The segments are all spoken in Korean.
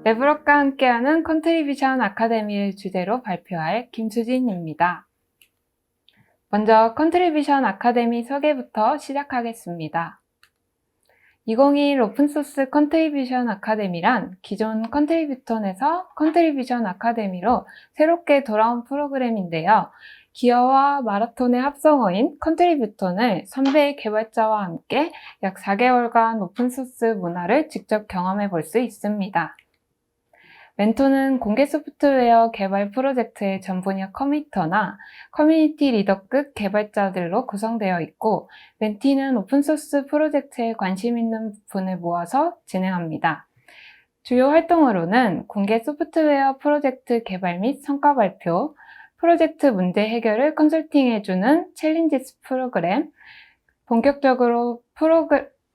레브럭과 함께하는 컨트리뷰션 아카데미를 주제로 발표할 김수진입니다. 먼저 컨트리뷰션 아카데미 소개부터 시작하겠습니다. 2021 오픈소스 컨트리뷰션 아카데미란 기존 컨트리뷰턴에서 컨트리뷰션 아카데미로 새롭게 돌아온 프로그램인데요. 기어와 마라톤의 합성어인 컨트리뷰턴을 선배 개발자와 함께 약 4개월간 오픈소스 문화를 직접 경험해 볼 수 있습니다. 멘토는 공개 소프트웨어 개발 프로젝트의 전 분야 커미터나 커뮤니티 리더급 개발자들로 구성되어 있고, 멘티는 오픈소스 프로젝트에 관심 있는 분을 모아서 진행합니다. 주요 활동으로는 공개 소프트웨어 프로젝트 개발 및 성과 발표, 프로젝트 문제 해결을 컨설팅해주는 챌린지스 프로그램, 본격적으로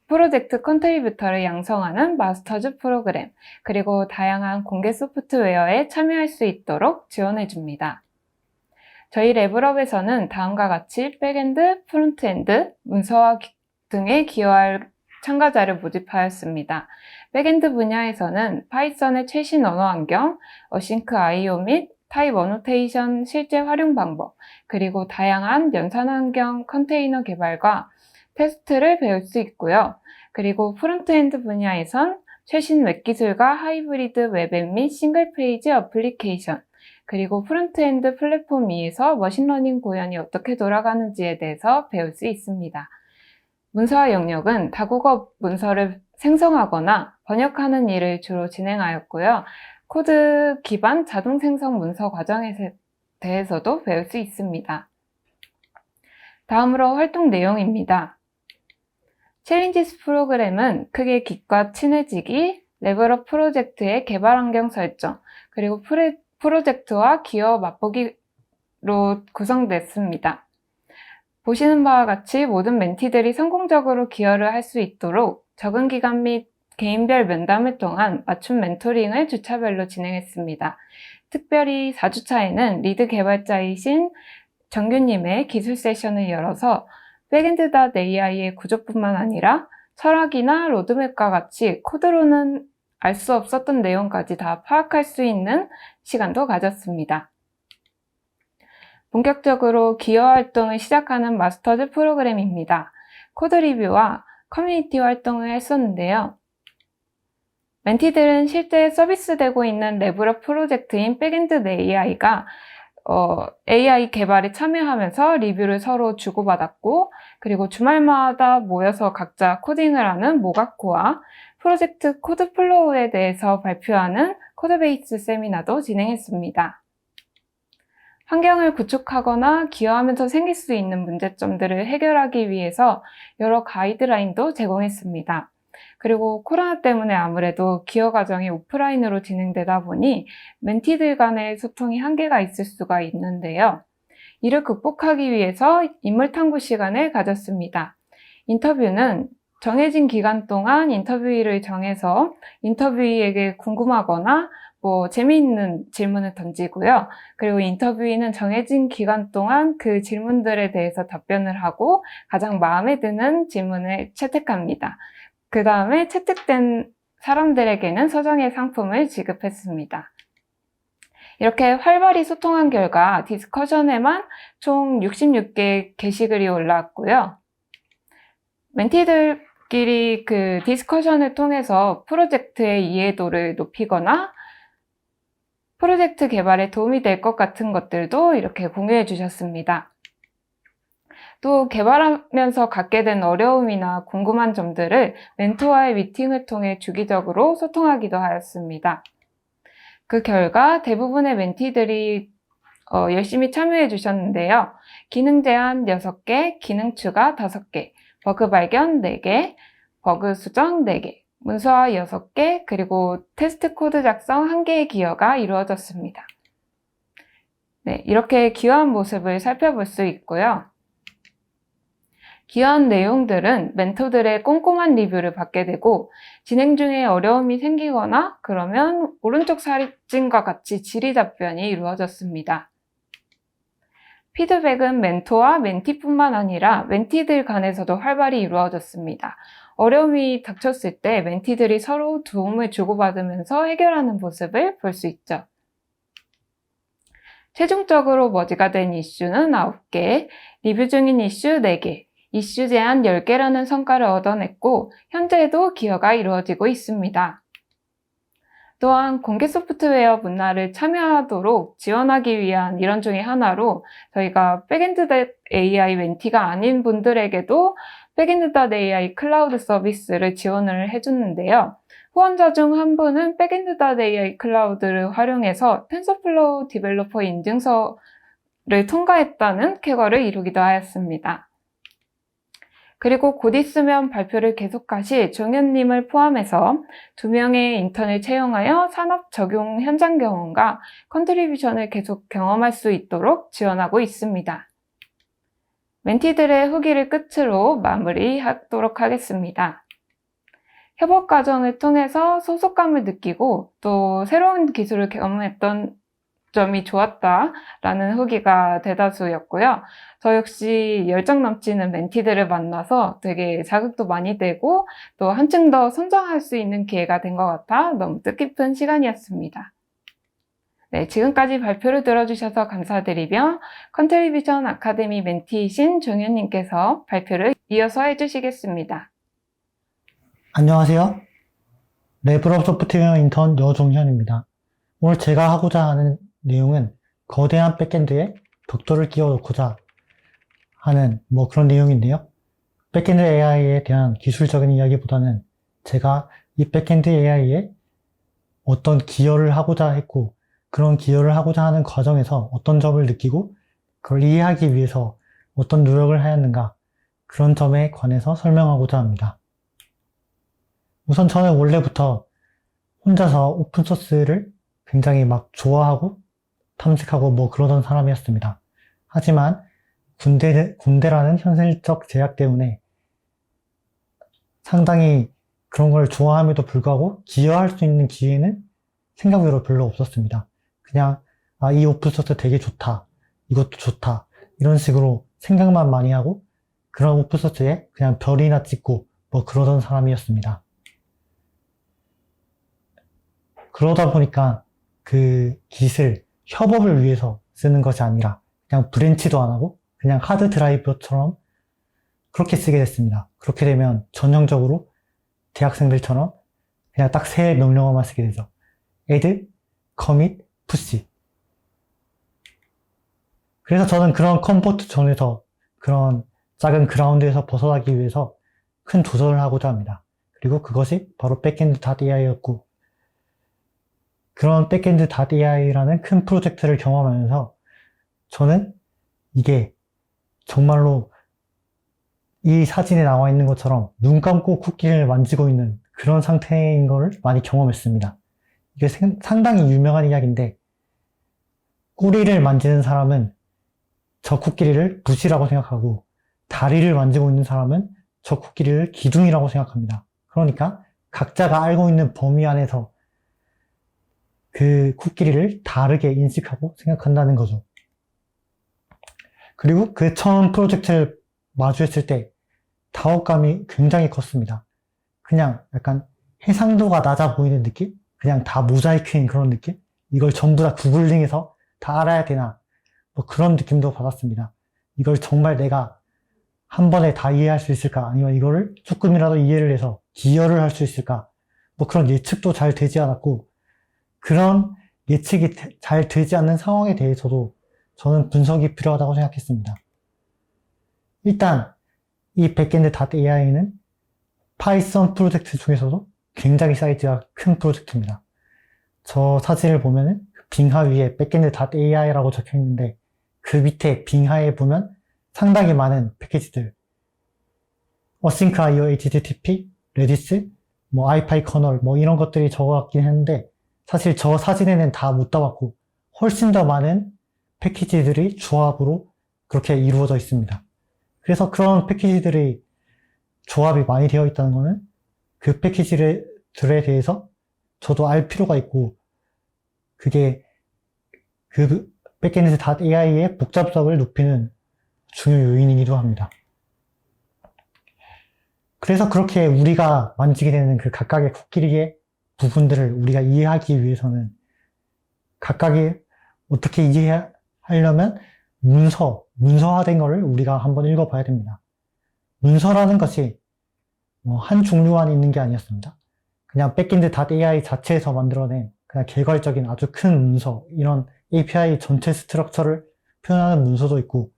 프로젝트 컨트리뷰터를 양성하는 마스터즈 프로그램, 그리고 다양한 공개 소프트웨어에 참여할 수 있도록 지원해줍니다. 저희 레벨업에서는 다음과 같이 백엔드, 프론트엔드, 문서화 등에 기여할 참가자를 모집하였습니다. 백엔드 분야에서는 파이썬의 최신 언어 환경, 어싱크 IO 및 타입 어노테이션 실제 활용 방법, 그리고 다양한 연산 환경 컨테이너 개발과 테스트를 배울 수 있고요. 그리고 프론트엔드 분야에선 최신 웹 기술과 하이브리드 웹앱 및 싱글 페이지 어플리케이션, 그리고 프론트엔드 플랫폼 위에서 머신러닝 구현이 어떻게 돌아가는지에 대해서 배울 수 있습니다. 문서화 영역은 다국어 문서를 생성하거나 번역하는 일을 주로 진행하였고요. 코드 기반 자동 생성 문서 과정에 대해서도 배울 수 있습니다. 다음으로 활동 내용입니다. 챌린지스 프로그램은 크게 깃과 친해지기, 레벨업 프로젝트의 개발 환경 설정, 그리고 프로젝트와 기여 맛보기로 구성됐습니다. 보시는 바와 같이 모든 멘티들이 성공적으로 기여를 할 수 있도록 적응 기간 및 개인별 면담을 통한 맞춤 멘토링을 주차별로 진행했습니다. 특별히 4주차에는 리드 개발자이신 정규님의 기술 세션을 열어서 백엔드.ai의 구조뿐만 아니라 철학이나 로드맵과 같이 코드로는 알 수 없었던 내용까지 다 파악할 수 있는 시간도 가졌습니다. 본격적으로 기여 활동을 시작하는 마스터즈 프로그램입니다. 코드 리뷰와 커뮤니티 활동을 했었는데요. 멘티들은 실제 서비스되고 있는 레벨업 프로젝트인 백엔드 AI가 AI 개발에 참여하면서 리뷰를 서로 주고받았고, 그리고 주말마다 모여서 각자 코딩을 하는 모가코와 프로젝트 코드 플로우에 대해서 발표하는 코드베이스 세미나도 진행했습니다. 환경을 구축하거나 기여하면서 생길 수 있는 문제점들을 해결하기 위해서 여러 가이드라인도 제공했습니다. 그리고 코로나 때문에 아무래도 기여 과정이 오프라인으로 진행되다 보니 멘티들 간의 소통이 한계가 있을 수가 있는데요. 이를 극복하기 위해서 인물 탐구 시간을 가졌습니다. 인터뷰는 정해진 기간 동안 인터뷰를 정해서 인터뷰이에게 궁금하거나 재미있는 질문을 던지고요. 그리고 인터뷰이는 정해진 기간 동안 그 질문들에 대해서 답변을 하고 가장 마음에 드는 질문을 채택합니다. 그 다음에 채택된 사람들에게는 서정의 상품을 지급했습니다. 이렇게 활발히 소통한 결과 디스커션에만 총 66개의 게시글이 올라왔고요. 멘티들끼리 그 디스커션을 통해서 프로젝트의 이해도를 높이거나 프로젝트 개발에 도움이 될 것 같은 것들도 이렇게 공유해 주셨습니다. 또 개발하면서 갖게 된 어려움이나 궁금한 점들을 멘토와의 미팅을 통해 주기적으로 소통하기도 하였습니다. 그 결과 대부분의 멘티들이 열심히 참여해 주셨는데요. 기능 제한 6개, 기능 추가 5개, 버그 발견 4개, 버그 수정 4개, 문서화 6개, 그리고 테스트 코드 작성 1개의 기여가 이루어졌습니다. 네, 이렇게 기여한 모습을 살펴볼 수 있고요. 기여한 내용들은 멘토들의 꼼꼼한 리뷰를 받게 되고, 진행 중에 어려움이 생기거나 그러면 오른쪽 사진과 같이 질의 답변이 이루어졌습니다. 피드백은 멘토와 멘티뿐만 아니라 멘티들 간에서도 활발히 이루어졌습니다. 어려움이 닥쳤을 때 멘티들이 서로 도움을 주고받으면서 해결하는 모습을 볼 수 있죠. 최종적으로 머지가 된 이슈는 9개, 리뷰 중인 이슈 4개, 이슈 제한 10개라는 성과를 얻어냈고 현재도 기여가 이루어지고 있습니다. 또한 공개 소프트웨어 문화를 참여하도록 지원하기 위한 일환 중의 하나로 저희가 백엔드.ai 멘티가 아닌 분들에게도 백엔드.ai 클라우드 서비스를 지원을 해주는데요. 후원자 중 한 분은 백엔드.ai 클라우드를 활용해서 텐서플로우 디벨로퍼 인증서를 통과했다는 쾌거를 이루기도 하였습니다. 그리고 곧 있으면 발표를 계속하실 종현님을 포함해서 2명의 인턴을 채용하여 산업 적용 현장 경험과 컨트리뷰션을 계속 경험할 수 있도록 지원하고 있습니다. 멘티들의 후기를 끝으로 마무리하도록 하겠습니다. 협업 과정을 통해서 소속감을 느끼고 또 새로운 기술을 경험했던 점이 좋았다라는 후기가 대다수였고요. 저 역시 열정 넘치는 멘티들을 만나서 되게 자극도 많이 되고 또 한층 더 성장할 수 있는 기회가 된 것 같아 너무 뜻깊은 시간이었습니다. 네, 지금까지 발표를 들어주셔서 감사드리며 컨트리뷰션 아카데미 멘티이신 종현님께서 발표를 이어서 해주시겠습니다. 안녕하세요. 레벨업 소프트웨어 인턴 여종현입니다. 오늘 제가 하고자 하는 내용은 거대한 백엔드에 벽돌을 끼워놓고자 하는 그런 내용인데요. 백엔드 AI에 대한 기술적인 이야기보다는 제가 이 백엔드 AI에 어떤 기여를 하고자 했고 그런 기여를 하고자 하는 과정에서 어떤 점을 느끼고 그걸 이해하기 위해서 어떤 노력을 하였는가 그런 점에 관해서 설명하고자 합니다. 우선 저는 원래부터 혼자서 오픈소스를 굉장히 좋아하고 탐색하고 그러던 사람이었습니다. 하지만 군대라는 현실적 제약 때문에 상당히 그런 걸 좋아함에도 불구하고 기여할 수 있는 기회는 생각외로 별로 없었습니다. 그냥 이 오픈소스 되게 좋다, 이것도 좋다 이런 식으로 생각만 많이 하고 그런 오픈소스에 그냥 별이나 찍고 그러던 사람이었습니다. 그러다 보니까 그 깃을 협업을 위해서 쓰는 것이 아니라 그냥 브랜치도 안 하고 그냥 하드 드라이버처럼 그렇게 쓰게 됐습니다. 그렇게 되면 전형적으로 대학생들처럼 그냥 딱 세 명령어만 쓰게 되죠. add, commit, push. 그래서 저는 그런 컴포트 존에서 그런 작은 그라운드에서 벗어나기 위해서 큰 도전을 하고자 합니다. 그리고 그것이 바로 백엔드.ai였고 그런 백엔드.ai라는 큰 프로젝트를 경험하면서 저는 이게 정말로 이 사진에 나와 있는 것처럼 눈 감고 쿠키를 만지고 있는 그런 상태인 걸 많이 경험했습니다. 이게 상당히 유명한 이야기인데 꼬리를 만지는 사람은 저 코끼리를 붓이라고 생각하고 다리를 만지고 있는 사람은 저 코끼리를 기둥이라고 생각합니다. 그러니까 각자가 알고 있는 범위 안에서 그 코끼리를 다르게 인식하고 생각한다는 거죠. 그리고 그 처음 프로젝트를 마주했을 때 다업감이 굉장히 컸습니다. 그냥 약간 해상도가 낮아 보이는 느낌? 그냥 다 모자이크인 그런 느낌? 이걸 전부 다 구글링해서 다 알아야 되나? 그런 느낌도 받았습니다. 이걸 정말 내가 한 번에 다 이해할 수 있을까? 아니면 이거를 조금이라도 이해를 해서 기여를 할 수 있을까? 그런 예측도 잘 되지 않았고 그런 예측이 잘 되지 않는 상황에 대해서도 저는 분석이 필요하다고 생각했습니다. 일단 이 백엔드.ai는 파이썬 프로젝트 중에서도 굉장히 사이즈가 큰 프로젝트입니다. 저 사진을 보면은 빙하 위에 백엔드.ai라고 적혀 있는데 그 밑에 빙하에 보면 상당히 많은 패키지들 async.io, http, redis, ipy 커널 이런 것들이 적어왔긴 했는데 사실 저 사진에는 다 못 담았고 훨씬 더 많은 패키지들이 조합으로 그렇게 이루어져 있습니다. 그래서 그런 패키지들이 조합이 많이 되어 있다는 것은 그 패키지들에 대해서 저도 알 필요가 있고 그게 그 backend.ai의 복잡성을 높이는 중요 요인이기도 합니다. 그래서 그렇게 우리가 만지게 되는 그 각각의 코끼리의 부분들을 우리가 이해하기 위해서는 각각이 어떻게 이해하려면 문서화된 거를 우리가 한번 읽어봐야 됩니다. 문서라는 것이 뭐 한 종류만 있는 게 아니었습니다. 그냥 backend.ai 자체에서 만들어낸 그냥 개괄적인 아주 큰 문서, 이런 API 전체 스트럭처를 표현하는 문서도 있고,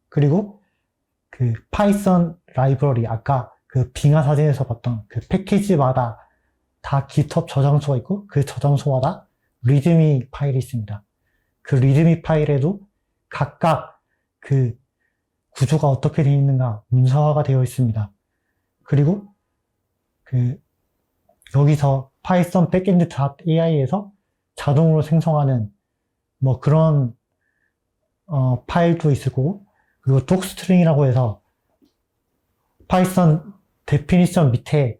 그리고 그 파이썬 라이브러리, 아까 그 빙하 사진에서 봤던 그 패키지마다 다 GitHub 저장소가 있고, 그 저장소마다 리드미 파일이 있습니다. 그 리드미 파일에도 각각 그 구조가 어떻게 되어 있는가 문서화가 되어 있습니다. 그리고 그 여기서 파이썬 backend.ai에서 자동으로 생성하는 뭐 그런 파일도 있을 거고, 그리고 docstring이라고 해서 파이썬 데피니션 밑에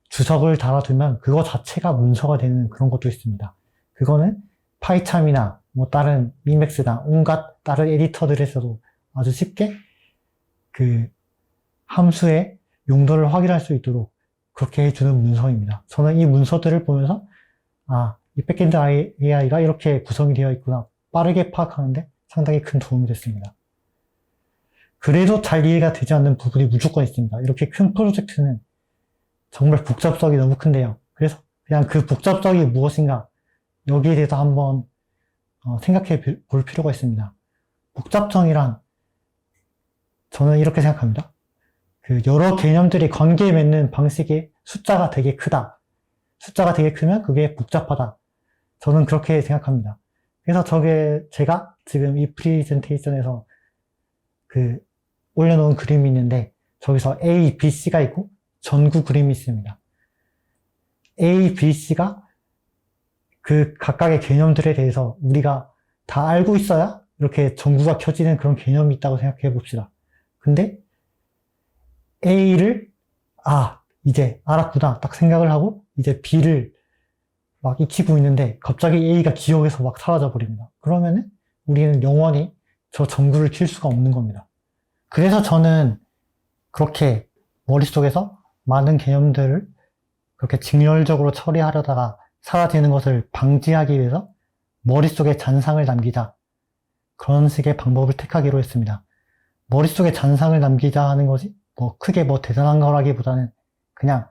주석을 달아두면 그거 자체가 문서가 되는 그런 것도 있습니다. 그거는 파이참이나 뭐 다른 이맥스나 온갖 다른 에디터들에서도 아주 쉽게 그 함수의 용도를 확인할 수 있도록 그렇게 해주는 문서입니다. 저는 이 문서들을 보면서 이 백엔드 AI가 이렇게 구성이 되어 있구나 빠르게 파악하는데 상당히 큰 도움이 됐습니다. 그래도 잘 이해가 되지 않는 부분이 무조건 있습니다. 이렇게 큰 프로젝트는 정말 복잡성이 너무 큰데요. 그래서 그냥 그 복잡성이 무엇인가 여기에 대해서 한번 생각해 볼 필요가 있습니다. 복잡성이란 저는 이렇게 생각합니다. 그 여러 개념들이 관계 맺는 방식의 숫자가 되게 크다. 숫자가 되게 크면 그게 복잡하다. 저는 그렇게 생각합니다. 그래서 제가 지금 이 프레젠테이션에서 그 올려놓은 그림이 있는데 저기서 A, B, C가 있고 전구 그림이 있습니다. A, B, C가 그 각각의 개념들에 대해서 우리가 다 알고 있어야 이렇게 전구가 켜지는 그런 개념이 있다고 생각해 봅시다. 근데 A를 이제 알았구나 딱 생각을 하고 이제 B를 막 익히고 있는데 갑자기 A가 기억에서 막 사라져 버립니다. 그러면은 우리는 영원히 저 전구를 킬 수가 없는 겁니다. 그래서 저는 그렇게 머릿속에서 많은 개념들을 그렇게 직렬적으로 처리하려다가 사라지는 것을 방지하기 위해서 머릿속에 잔상을 남기자, 그런 식의 방법을 택하기로 했습니다. 머릿속에 잔상을 남기자 하는 것이 크게 대단한 거라기보다는 그냥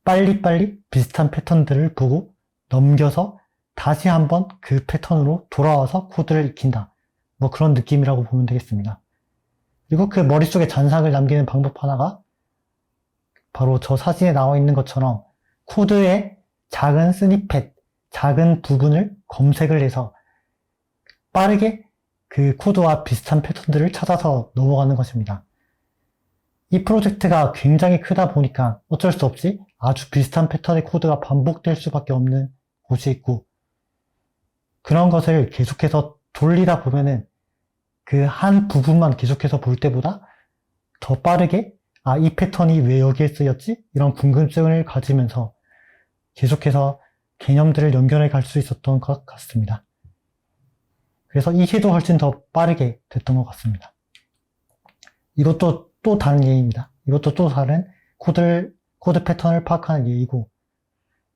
빨리빨리 비슷한 패턴들을 보고 넘겨서 다시 한번 그 패턴으로 돌아와서 코드를 익힌다. 그런 느낌이라고 보면 되겠습니다. 그리고 그 머릿속에 잔상을 남기는 방법 하나가 바로 저 사진에 나와 있는 것처럼 코드의 작은 스니펫, 작은 부분을 검색을 해서 빠르게 그 코드와 비슷한 패턴들을 찾아서 넘어가는 것입니다. 이 프로젝트가 굉장히 크다 보니까 어쩔 수 없이 아주 비슷한 패턴의 코드가 반복될 수밖에 없는 곳이 있고, 그런 것을 계속해서 돌리다 보면은 그 한 부분만 계속해서 볼 때보다 더 빠르게 이 패턴이 왜 여기에 쓰였지? 이런 궁금증을 가지면서 계속해서 개념들을 연결해 갈 수 있었던 것 같습니다. 그래서 이해도 훨씬 더 빠르게 됐던 것 같습니다. 이것도 또 다른 예입니다. 이것도 또 다른 코드 패턴을 파악하는 예이고,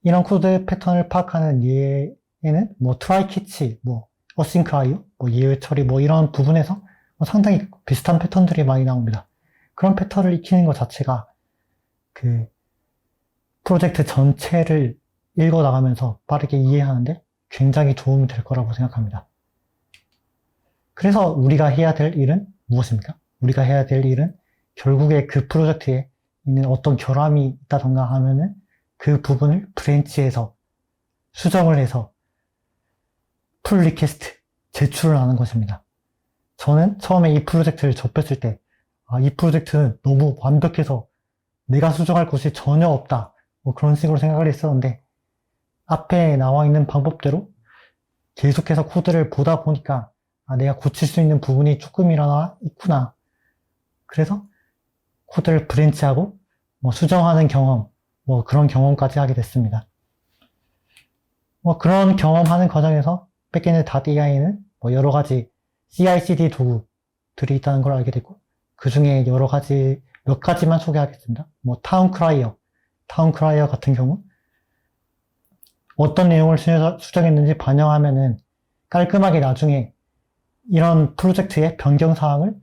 이런 코드 패턴을 파악하는 예에는 try catch, async IO, 예외 처리 이런 부분에서 상당히 비슷한 패턴들이 많이 나옵니다. 그런 패턴을 익히는 것 자체가 그 프로젝트 전체를 읽어 나가면서 빠르게 이해하는데 굉장히 도움이 될 거라고 생각합니다. 그래서 우리가 해야 될 일은 무엇입니까? 우리가 해야 될 일은 결국에 그 프로젝트에 있는 어떤 결함이 있다던가 하면은 그 부분을 브랜치해서 수정을 해서 풀 리퀘스트 제출을 하는 것입니다. 저는 처음에 이 프로젝트를 접했을 때 이 프로젝트는 너무 완벽해서 내가 수정할 곳이 전혀 없다, 그런 식으로 생각을 했었는데 앞에 나와 있는 방법대로 계속해서 코드를 보다 보니까 내가 고칠 수 있는 부분이 조금이라나 있구나. 그래서 코드를 브랜치하고 수정하는 경험, 그런 경험까지 하게 됐습니다. 그런 경험하는 과정에서 backend.ai는 뭐 여러 가지 CI/CD 도구들이 있다는 걸 알게 됐고, 그 중에 여러 가지, 몇 가지만 소개하겠습니다. 뭐 타운크라이어 같은 경우, 어떤 내용을 수정했는지 반영하면은 깔끔하게 나중에 이런 프로젝트의 변경 사항을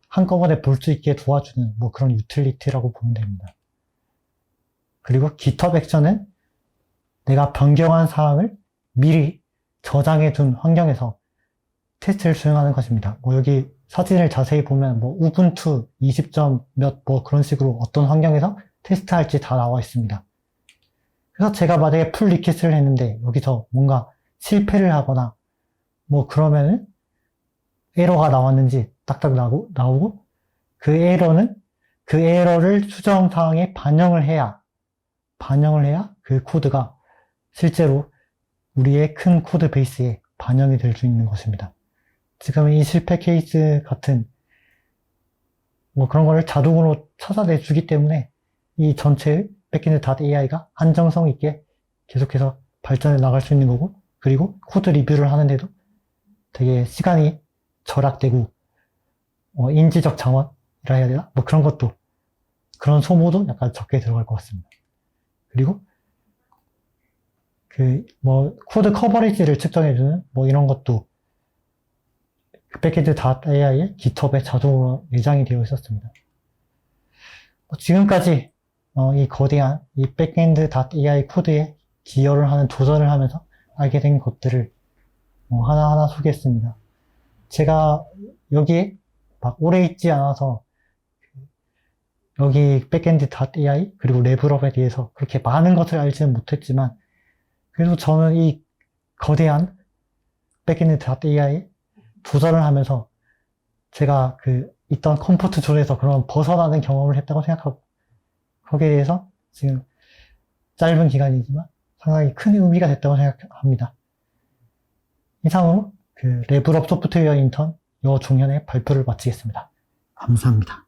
한꺼번에 볼 수 있게 도와주는 뭐 그런 유틸리티라고 보면 됩니다. 그리고 GitHub 액션은 내가 변경한 사항을 미리 저장해 둔 환경에서 테스트를 수행하는 것입니다. 뭐 여기 사진을 자세히 보면 뭐 우분투 20점 몇 뭐 그런 식으로 어떤 환경에서 테스트할지 다 나와 있습니다. 그래서 제가 만약에 풀 리퀴스트를 했는데 여기서 뭔가 실패를 하거나 뭐 그러면은 에러가 나왔는지 딱딱 나오고 그 에러를 수정 사항에 반영을 해야 그 코드가 실제로 우리의 큰 코드 베이스에 반영이 될 수 있는 것입니다. 지금 이 실패 케이스 같은 뭐 그런 거를 자동으로 찾아내 주기 때문에 이 전체의 backend.ai가 안정성 있게 계속해서 발전해 나갈 수 있는 거고, 그리고 코드 리뷰를 하는데도 되게 시간이 절약되고 인지적 자원이라 해야 되나? 뭐 그런 것도, 그런 소모도 약간 적게 들어갈 것 같습니다. 그리고 코드 커버리지를 측정해주는 뭐 이런 것도 backend.ai의 GitHub에 자동으로 내장이 되어 있었습니다. 지금까지 이 거대한 이 backend.ai 코드에 기여를 하는, 도전을 하면서 알게 된 것들을 하나하나 소개했습니다. 제가 여기에 막 오래 있지 않아서 여기 backend.ai 그리고 레벨업에 대해서 그렇게 많은 것을 알지는 못했지만, 그래도 저는 이 거대한 backend.ai에 도전을 하면서 제가 있던 컴포트 존에서 그런 벗어나는 경험을 했다고 생각하고, 거기에 대해서 지금 짧은 기간이지만 상당히 큰 의미가 됐다고 생각합니다. 이상으로 레벨업 소프트웨어 인턴 여중현의 발표를 마치겠습니다. 감사합니다.